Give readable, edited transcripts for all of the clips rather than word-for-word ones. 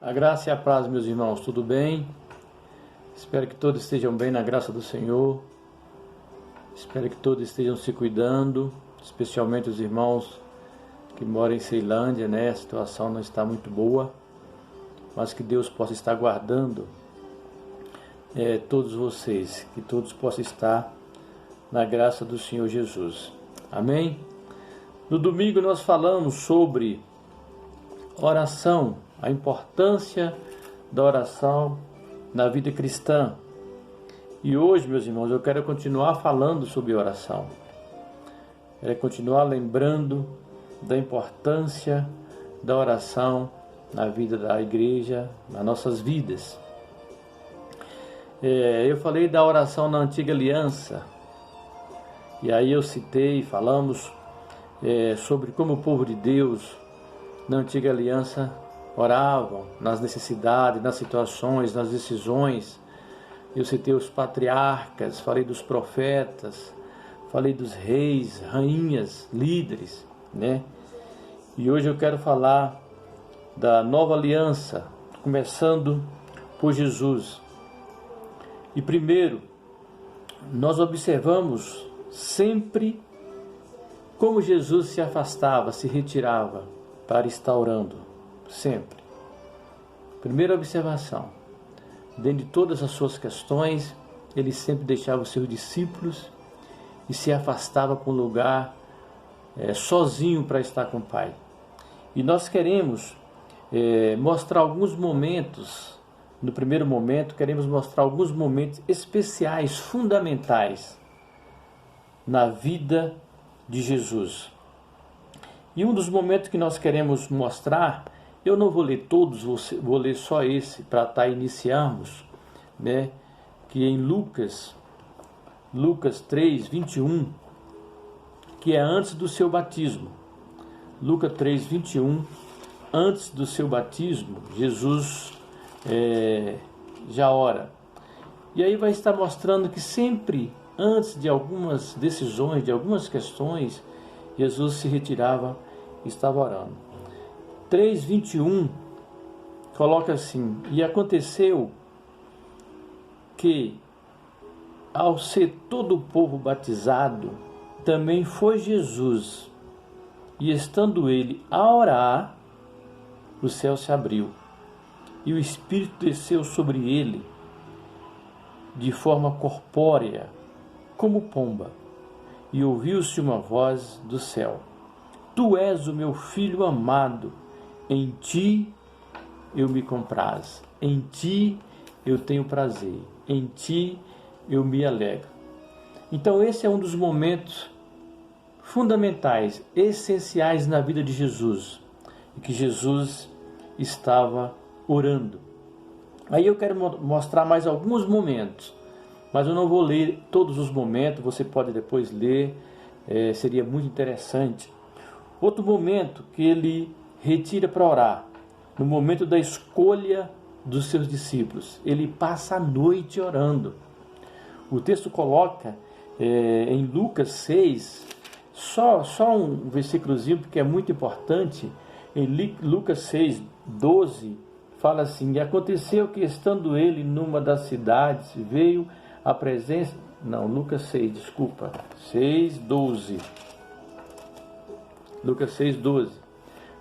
A graça e a paz, meus irmãos, tudo bem? Espero que todos estejam bem na graça do Senhor. Espero que todos estejam se cuidando, especialmente os irmãos que moram em Ceilândia, né? A situação não está muito boa, mas que Deus possa estar guardando todos vocês, que todos possam estar na graça do Senhor Jesus. Amém? No domingo nós falamos sobre oração, a importância da oração na vida cristã. E hoje, meus irmãos, eu quero continuar falando sobre oração. Quero continuar lembrando da importância da oração na vida da igreja, nas nossas vidas. Eu falei da oração na Antiga Aliança, e aí eu citei, falamos sobre como o povo de Deus na Antiga Aliança oravam nas necessidades, nas situações, nas decisões. Eu citei os patriarcas, falei dos profetas, falei dos reis, rainhas, líderes, né? E hoje eu quero falar da nova aliança, começando por Jesus. E primeiro, nós observamos sempre como Jesus se afastava, se retirava para estar orando, sempre. Primeira observação, dentro de todas as suas questões, ele sempre deixava os seus discípulos e se afastava para um lugar sozinho para estar com o Pai. E nós queremos mostrar alguns momentos. No primeiro momento, queremos mostrar alguns momentos especiais, fundamentais na vida de Jesus. E um dos momentos que nós queremos mostrar, eu não vou ler todos, vou ler só esse para iniciarmos, né? Que é em Lucas 3, 21, que é antes do seu batismo. Lucas 3, 21, antes do seu batismo, Jesus já ora. E aí vai estar mostrando que sempre antes de algumas decisões, de algumas questões, Jesus se retirava e estava orando. 3:21 coloca assim: e aconteceu que, ao ser todo o povo batizado, também foi Jesus, e estando ele a orar, o céu se abriu, e o Espírito desceu sobre ele de forma corpórea, como pomba, e ouviu-se uma voz do céu: Tu és o meu filho amado, em ti eu me comprazo, em ti eu tenho prazer, em ti eu me alegro. Então esse é um dos momentos fundamentais, essenciais na vida de Jesus, e que Jesus estava orando. Aí eu quero mostrar mais alguns momentos, mas eu não vou ler todos os momentos, você pode depois ler, seria muito interessante. Outro momento que ele retira para orar, no momento da escolha dos seus discípulos, ele passa a noite orando. O texto coloca em Lucas 6, só um versículozinho, porque é muito importante. Em Lucas 6, 12, fala assim: e aconteceu que, estando ele numa das cidades, veio a presença... Não, Lucas 6, desculpa. 6, 12. Lucas 6, 12.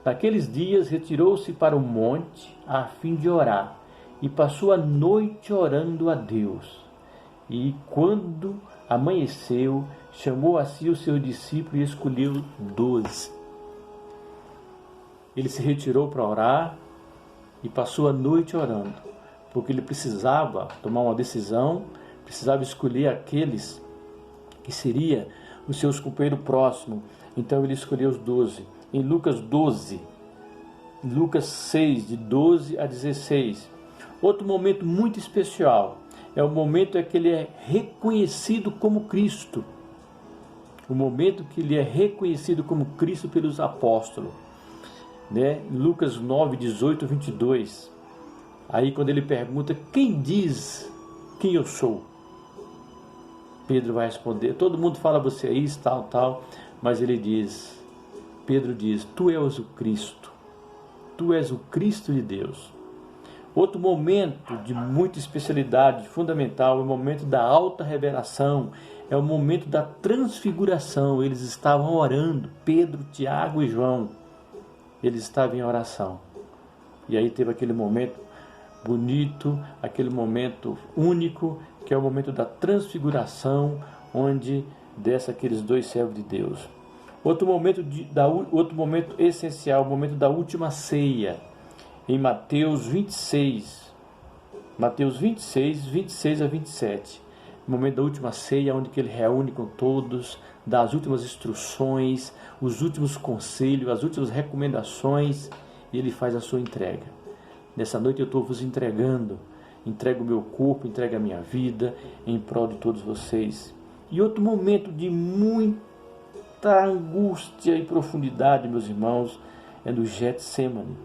Naqueles dias retirou-se para o monte a fim de orar, e passou a noite orando a Deus. E quando amanheceu, chamou a si o seu discípulo e escolheu 12. Ele se retirou para orar e passou a noite orando, porque ele precisava tomar uma decisão, precisava escolher aqueles que seria os seus companheiros próximos. Então ele escolheu os 12. Em Lucas 6, de 12 a 16. Outro momento muito especial é o momento em que ele é reconhecido como Cristo. O momento que ele é reconhecido como Cristo pelos apóstolos, né? Lucas 9, 18 a 22. Aí quando ele pergunta: quem diz quem eu sou? Pedro vai responder: todo mundo fala você é isso, tal, mas Pedro diz: tu és o Cristo, tu és o Cristo de Deus. Outro momento de muita especialidade, fundamental, é o momento da alta revelação, é o momento da transfiguração. Eles estavam orando, Pedro, Tiago e João, eles estavam em oração. E aí teve aquele momento bonito, aquele momento único, que é o momento da transfiguração, onde desce aqueles dois servos de Deus. Outro momento essencial, o momento da última ceia, em Mateus 26, 26 a 27. O momento da última ceia, onde que ele reúne com todos, dá as últimas instruções, os últimos conselhos, as últimas recomendações, e ele faz a sua entrega. Nessa noite eu estou vos entregando, entrego o meu corpo, entrego a minha vida em prol de todos vocês. E outro momento de muita angústia e profundidade, meus irmãos, é no Getsemane.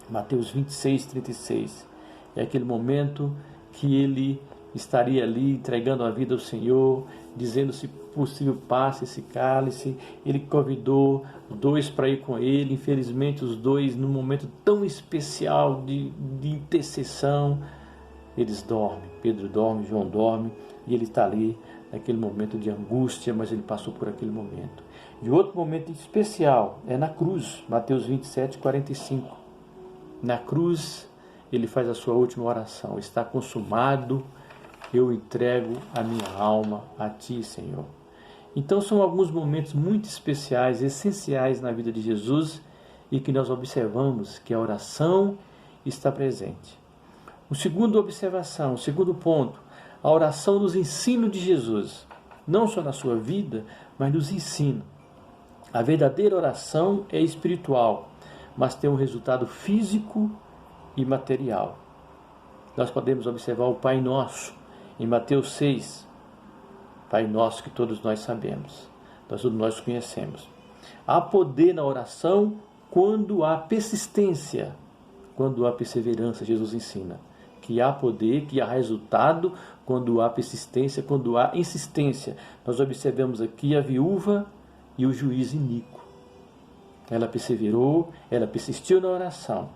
Mateus 26, 36. É aquele momento que ele estaria ali entregando a vida ao Senhor, dizendo: se possível passe esse cálice. Ele convidou dois para ir com ele. Infelizmente os dois, num momento tão especial de intercessão, eles dormem. Pedro dorme, João dorme, e ele está ali naquele momento de angústia, mas ele passou por aquele momento. E outro momento especial é na cruz, Mateus 27, 45. Na cruz, ele faz a sua última oração: está consumado, eu entrego a minha alma a ti, Senhor. Então são alguns momentos muito especiais, essenciais na vida de Jesus, e que nós observamos que a oração está presente. O segundo observação, o segundo ponto, a oração nos ensina de Jesus, não só na sua vida, mas nos ensina. A verdadeira oração é espiritual, mas tem um resultado físico e material. Nós podemos observar o Pai Nosso em Mateus 6, Pai Nosso que todos nós sabemos, todos nós conhecemos. Há poder na oração quando há persistência, quando há perseverança. Jesus ensina que há poder, que há resultado quando há persistência, quando há insistência. Nós observamos aqui a viúva e o juiz iníquo. Ela perseverou, ela persistiu na oração.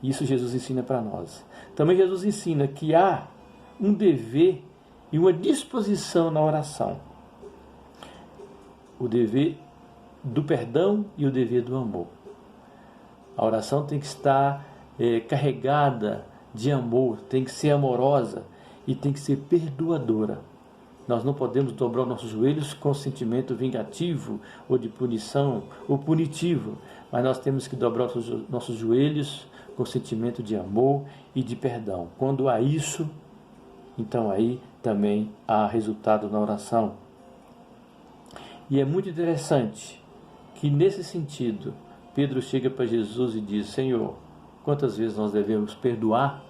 Isso Jesus ensina para nós. Também Jesus ensina que há um dever e uma disposição na oração. O dever do perdão e o dever do amor. A oração tem que estar carregada de amor, tem que ser amorosa e tem que ser perdoadora. Nós não podemos dobrar os nossos joelhos com sentimento vingativo ou de punição ou punitivo, mas nós temos que dobrar os nossos joelhos com sentimento de amor e de perdão. Quando há isso, então aí também há resultado na oração. E é muito interessante que nesse sentido, Pedro chega para Jesus e diz: Senhor, quantas vezes nós devemos perdoar?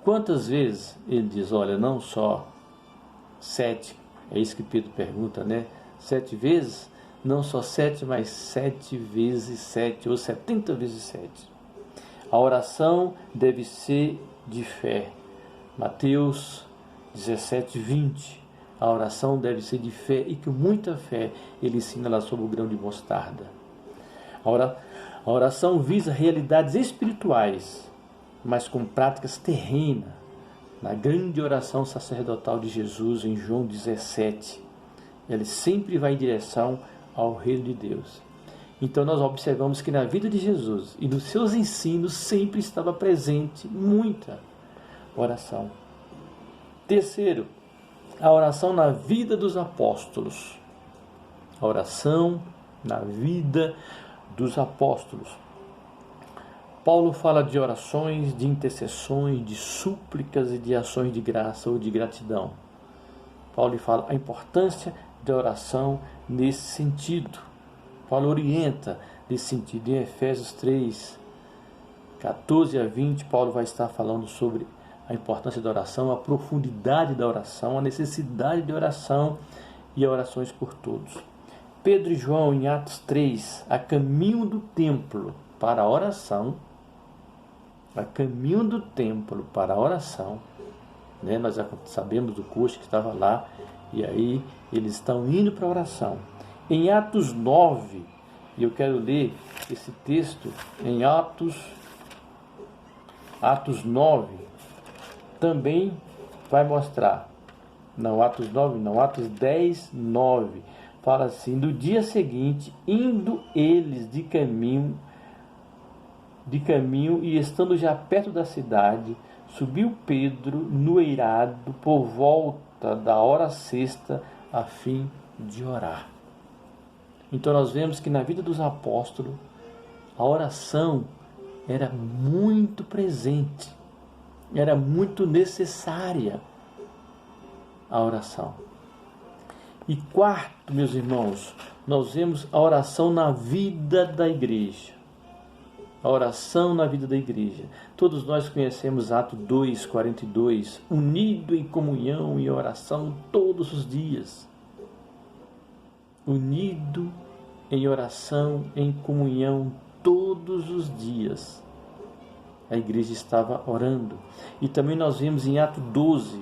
Quantas vezes? Ele diz: olha, não só 7, é isso que Pedro pergunta, né? 7 vezes? Não só 7, mas 7 vezes 7, ou 70 vezes 7. A oração deve ser de fé. Mateus 17, 20. A oração deve ser de fé, e com muita fé. Ele ensina lá sobre o grão de mostarda. A oração visa realidades espirituais, mas com práticas terrenas. Na grande oração sacerdotal de Jesus, em João 17, ele sempre vai em direção ao reino de Deus. Então nós observamos que na vida de Jesus e nos seus ensinos sempre estava presente muita oração. Terceiro, a oração na vida dos apóstolos. A oração na vida dos apóstolos. Paulo fala de orações, de intercessões, de súplicas e de ações de graça ou de gratidão. Paulo fala a importância da oração nesse sentido. Paulo orienta nesse sentido. Em Efésios 3, 14 a 20, Paulo vai estar falando sobre a importância da oração, a profundidade da oração, a necessidade de oração e orações por todos. Pedro e João, em Atos 3, a caminho do templo para a oração, né? Nós já sabemos do curso que estava lá, e aí eles estão indo para a oração. Em Atos 9, e eu quero ler esse texto em Atos Atos 9 também vai mostrar. Não, Atos 9 não, Atos 10, 9. Fala assim: no dia seguinte, indo eles de caminho e estando já perto da cidade, subiu Pedro no eirado por volta da hora sexta, a fim de orar. Então nós vemos que na vida dos apóstolos, a oração era muito presente, era muito necessária a oração. E quarto, meus irmãos, nós vemos a oração na vida da igreja. A oração na vida da igreja. Todos nós conhecemos Atos 2, 42, unido em comunhão e oração todos os dias. Unido em oração, em comunhão todos os dias. A igreja estava orando. E também nós vemos em Atos 12,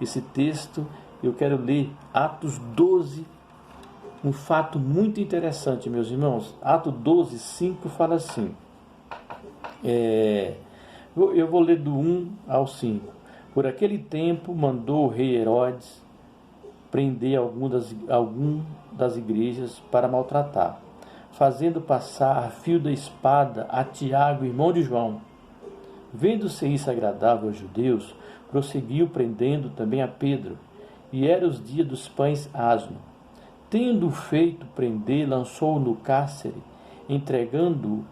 esse texto, eu quero ler Atos 12, um fato muito interessante, meus irmãos. Atos 12, 5 fala assim. Eu vou ler do 1 ao 5. Por aquele tempo mandou o rei Herodes prender algum das igrejas para maltratar, fazendo passar a fio da espada a Tiago, irmão de João. Vendo-se isso agradável aos judeus, prosseguiu prendendo também a Pedro, e era os dias dos pães asmos. Tendo feito prender, lançou-o no cárcere, entregando-o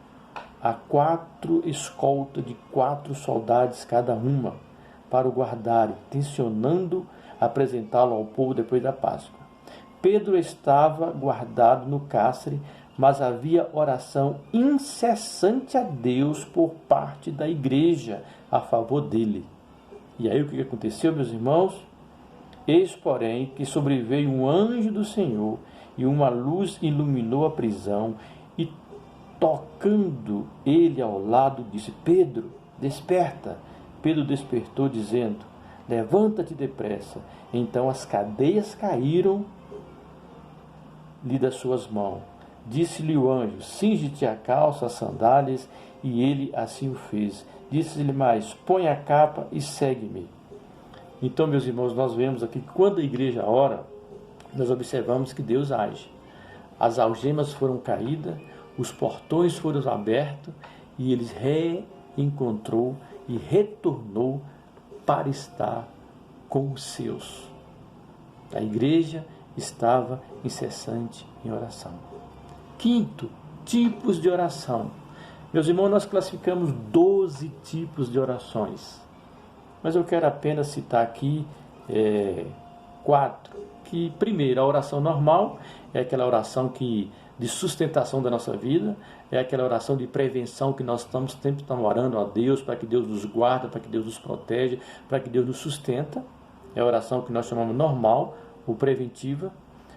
a 4 escoltas de 4 soldados cada uma, para o guardarem, tencionando apresentá-lo ao povo depois da Páscoa. Pedro estava guardado no cárcere, mas havia oração incessante a Deus por parte da igreja a favor dele. E aí o que aconteceu, meus irmãos? Eis, porém, que sobreveio um anjo do Senhor, e uma luz iluminou a prisão, e tocando ele ao lado, disse: Pedro, desperta. Pedro despertou, dizendo: levanta-te depressa. Então as cadeias caíram-lhe das suas mãos. Disse-lhe o anjo: cinge-te a calça, as sandálias, e ele assim o fez. Disse-lhe mais: põe a capa e segue-me. Então, meus irmãos, nós vemos aqui que quando a igreja ora, nós observamos que Deus age. As algemas foram caídas, os portões foram abertos, e ele reencontrou e retornou para estar com os seus. A igreja estava incessante em oração. Quinto, tipos de oração. Meus irmãos, nós classificamos 12 tipos de orações, mas eu quero apenas citar aqui 4. Que, primeiro, a oração normal é aquela oração de sustentação da nossa vida, é aquela oração de prevenção que nós sempre estamos orando a Deus, para que Deus nos guarda, para que Deus nos protege, para que Deus nos sustenta. É a oração que nós chamamos normal, ou preventiva.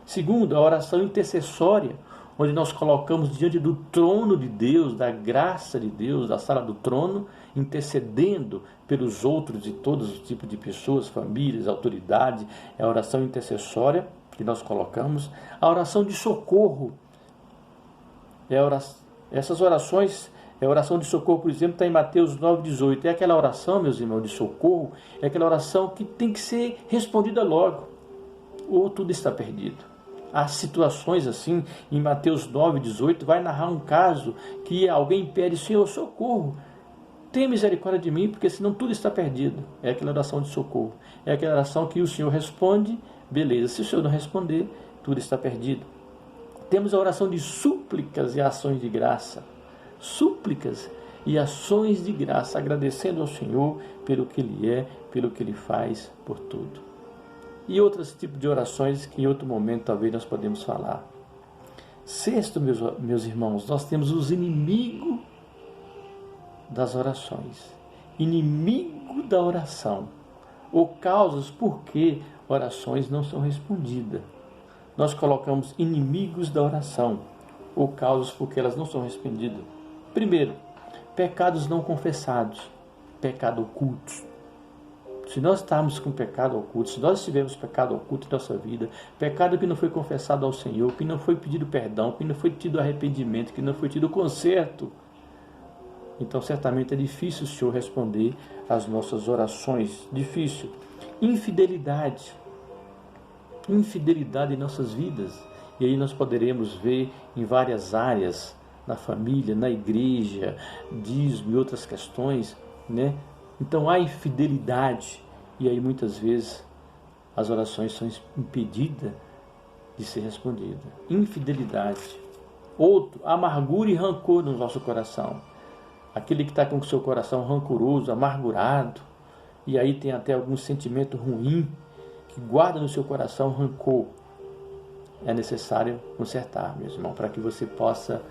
Segundo, a oração intercessória, onde nós colocamos diante do trono de Deus, da graça de Deus, da sala do trono, intercedendo pelos outros e todos os tipos de pessoas, famílias, autoridades. É a oração intercessória que nós colocamos. A oração de socorro. Essas orações, a oração de socorro, por exemplo, está em Mateus 9,18. É aquela oração, meus irmãos, de socorro, é aquela oração que tem que ser respondida logo, ou tudo está perdido. Há situações assim, em Mateus 9,18, vai narrar um caso que alguém pede: Senhor, socorro, tenha misericórdia de mim, porque senão tudo está perdido. É aquela oração de socorro. É aquela oração que o Senhor responde, beleza. Se o Senhor não responder, tudo está perdido. Temos a oração de súplicas e ações de graça. Súplicas e ações de graça, agradecendo ao Senhor pelo que Ele é, pelo que Ele faz, por tudo. E outros tipos de orações que em outro momento talvez nós podemos falar. Sexto, meus irmãos, nós temos os inimigos das orações. Inimigo da oração. Ou causas por que orações não são respondidas. Nós colocamos inimigos da oração, ou causas por que elas não são respondidas. Primeiro, pecados não confessados, pecado ocultos. Se nós estamos com pecado oculto, se nós tivermos pecado oculto em nossa vida, pecado que não foi confessado ao Senhor, que não foi pedido perdão, que não foi tido arrependimento, que não foi tido conserto, Então certamente é difícil o Senhor responder às nossas orações. Difícil. Infidelidade. Infidelidade em nossas vidas. E aí nós poderemos ver em várias áreas, na família, na igreja, dízimo e outras questões, né? Então há infidelidade. E aí muitas vezes as orações são impedidas de ser respondidas. Infidelidade. Outro, amargura e rancor no nosso coração. Aquele que está com o seu coração rancoroso, amargurado, e aí tem até algum sentimento ruim, que guarda no seu coração rancor. É necessário consertar, meu irmão, para que você possa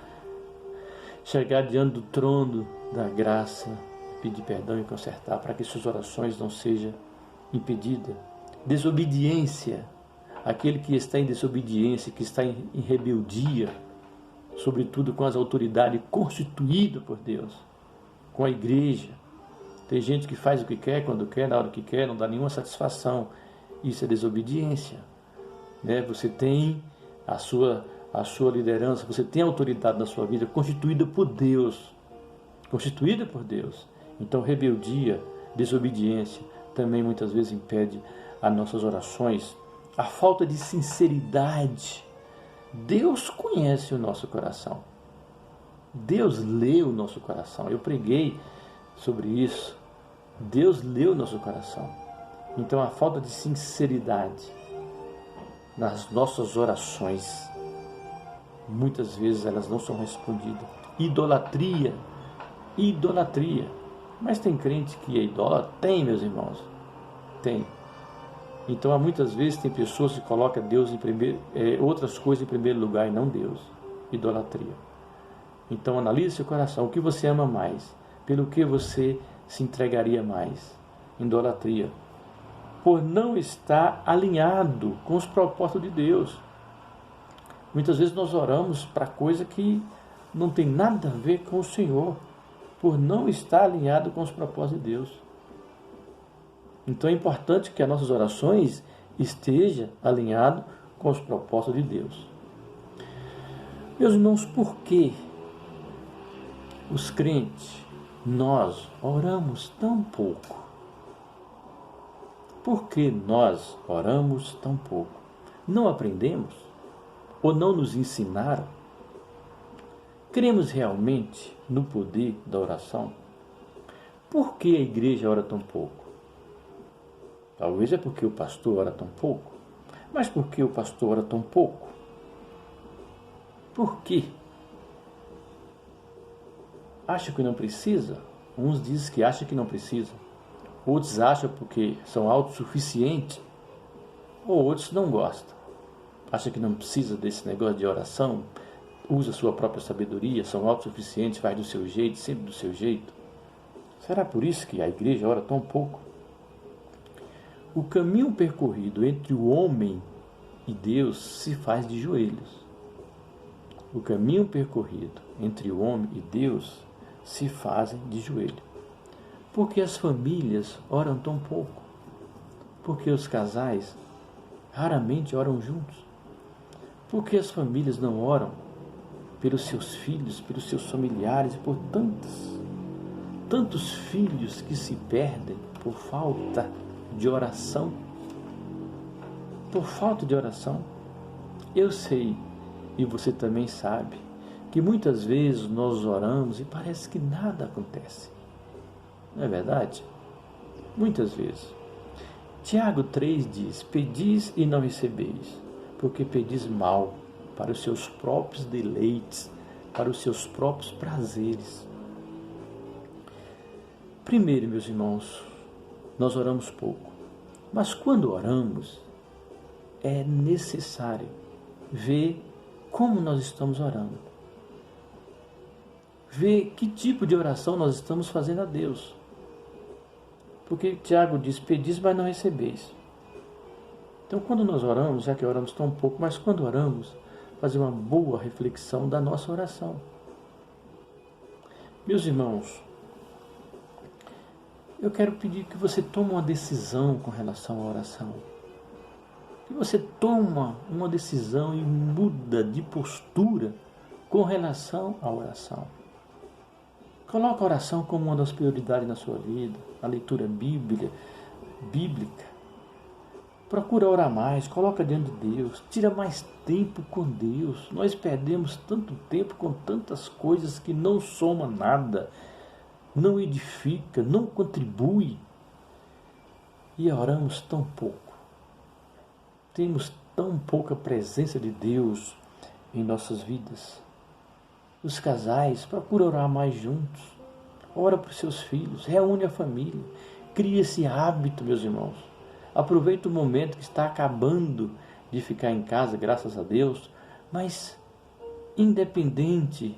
chegar diante do trono da graça, pedir perdão e consertar, para que suas orações não sejam impedidas. Desobediência. Aquele que está em desobediência, que está em rebeldia, sobretudo com as autoridades constituídas por Deus, com a igreja. Tem gente que faz o que quer, quando quer, na hora que quer, não dá nenhuma satisfação. Isso é desobediência. Né? Você tem a sua liderança, você tem a autoridade na sua vida constituída por Deus. Constituída por Deus. Então, rebeldia, desobediência, também muitas vezes impede as nossas orações. A falta de sinceridade. Deus conhece o nosso coração. Deus lê o nosso coração. Eu preguei sobre isso. Deus lê o nosso coração. Então a falta de sinceridade nas nossas orações, muitas vezes elas não são respondidas. Idolatria. Idolatria. Mas tem crente que é idólatra? Tem, meus irmãos. Tem. Então, há muitas vezes tem pessoas que colocam Deus em outras coisas em primeiro lugar e não Deus. Idolatria. Então, analise seu coração. O que você ama mais? Pelo que você se entregaria mais? Idolatria. Por não estar alinhado com os propósitos de Deus. Muitas vezes nós oramos para coisa que não tem nada a ver com o Senhor. Por não estar alinhado com os propósitos de Deus. Então é importante que as nossas orações estejam alinhadas com os propósitos de Deus. Meus irmãos, por que os crentes, nós oramos tão pouco? Por que nós oramos tão pouco? Não aprendemos? Ou não nos ensinaram? Cremos realmente no poder da oração? Por que a igreja ora tão pouco? Talvez é porque o pastor ora tão pouco. Mas por que o pastor ora tão pouco? Por quê? Acha que não precisa? Uns dizem que acham que não precisa. Outros acham porque são autossuficientes. Ou outros não gostam. Acham que não precisa desse negócio de oração. Usa sua própria sabedoria, são autossuficientes, faz do seu jeito, sempre do seu jeito. Será por isso que a igreja ora tão pouco? O caminho percorrido entre o homem e Deus se faz de joelhos. O caminho percorrido entre o homem e Deus se fazem de joelho. Por que as famílias oram tão pouco? Porque os casais raramente oram juntos. Por que as famílias não oram pelos seus filhos, pelos seus familiares e por tantos filhos que se perdem por falta de oração? Por falta de oração. Eu sei, e você também sabe, que muitas vezes nós oramos e parece que nada acontece. Não é verdade? Muitas vezes. Tiago 3 diz: pedis e não recebeis, porque pedis mal, para os seus próprios deleites, para os seus próprios prazeres. Primeiro, meus irmãos, nós oramos pouco. Mas quando oramos, é necessário ver como nós estamos orando. Ver que tipo de oração nós estamos fazendo a Deus. Porque Tiago diz: pedis, mas não recebeis. Então, quando nós oramos, já que oramos tão pouco, mas quando oramos, fazer uma boa reflexão da nossa oração. Meus irmãos, eu quero pedir que você tome uma decisão com relação à oração. Que você toma uma decisão e muda de postura com relação à oração. Coloca a oração como uma das prioridades na sua vida, a leitura bíblica. Procura orar mais, coloca diante de Deus, tira mais tempo com Deus. Nós perdemos tanto tempo com tantas coisas que não soma nada, não edifica, não contribui. E oramos tão pouco. Temos tão pouca presença de Deus em nossas vidas. Os casais, procuram orar mais juntos. Ora para os seus filhos, reúne a família. Cria esse hábito, meus irmãos. Aproveita o momento que está acabando de ficar em casa, graças a Deus. Mas, independente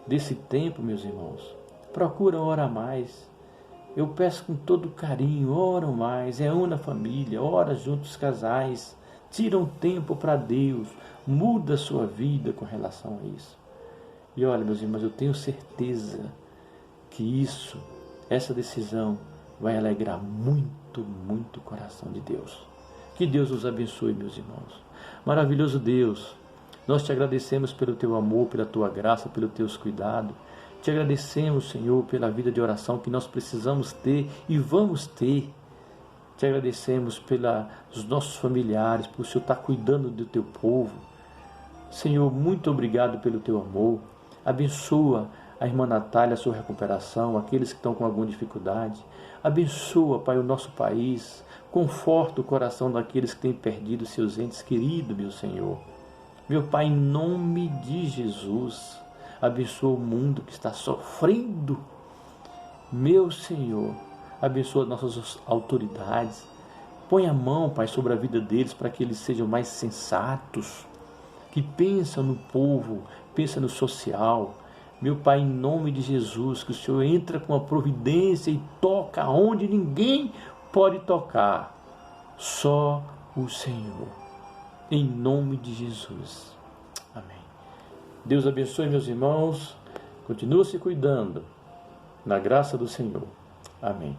desse tempo, meus irmãos, procura orar mais. Eu peço com todo carinho, oram mais, reúna a família, ora junto os casais. Tira um tempo para Deus, muda a sua vida com relação a isso. E olha, meus irmãos, eu tenho certeza que essa decisão vai alegrar muito, muito o coração de Deus. Que Deus os abençoe, meus irmãos. Maravilhoso Deus, nós te agradecemos pelo teu amor, pela tua graça, pelos teus cuidados. Te agradecemos, Senhor, pela vida de oração que nós precisamos ter e vamos ter. Te agradecemos pelos nossos familiares, por o Senhor estar cuidando do teu povo. Senhor, muito obrigado pelo teu amor. Abençoa a irmã Natália, a sua recuperação, aqueles que estão com alguma dificuldade. Abençoa, Pai, o nosso país. Conforta o coração daqueles que têm perdido seus entes queridos, meu Senhor. Meu Pai, em nome de Jesus, abençoa o mundo que está sofrendo. Meu Senhor, abençoa nossas autoridades. Põe a mão, Pai, sobre a vida deles para que eles sejam mais sensatos, que pensam no povo, pensam no social. Meu Pai, em nome de Jesus, que o Senhor entra com a providência e toca onde ninguém pode tocar. Só o Senhor. Em nome de Jesus. Amém. Deus abençoe, meus irmãos. Continua se cuidando. Na graça do Senhor. Amém.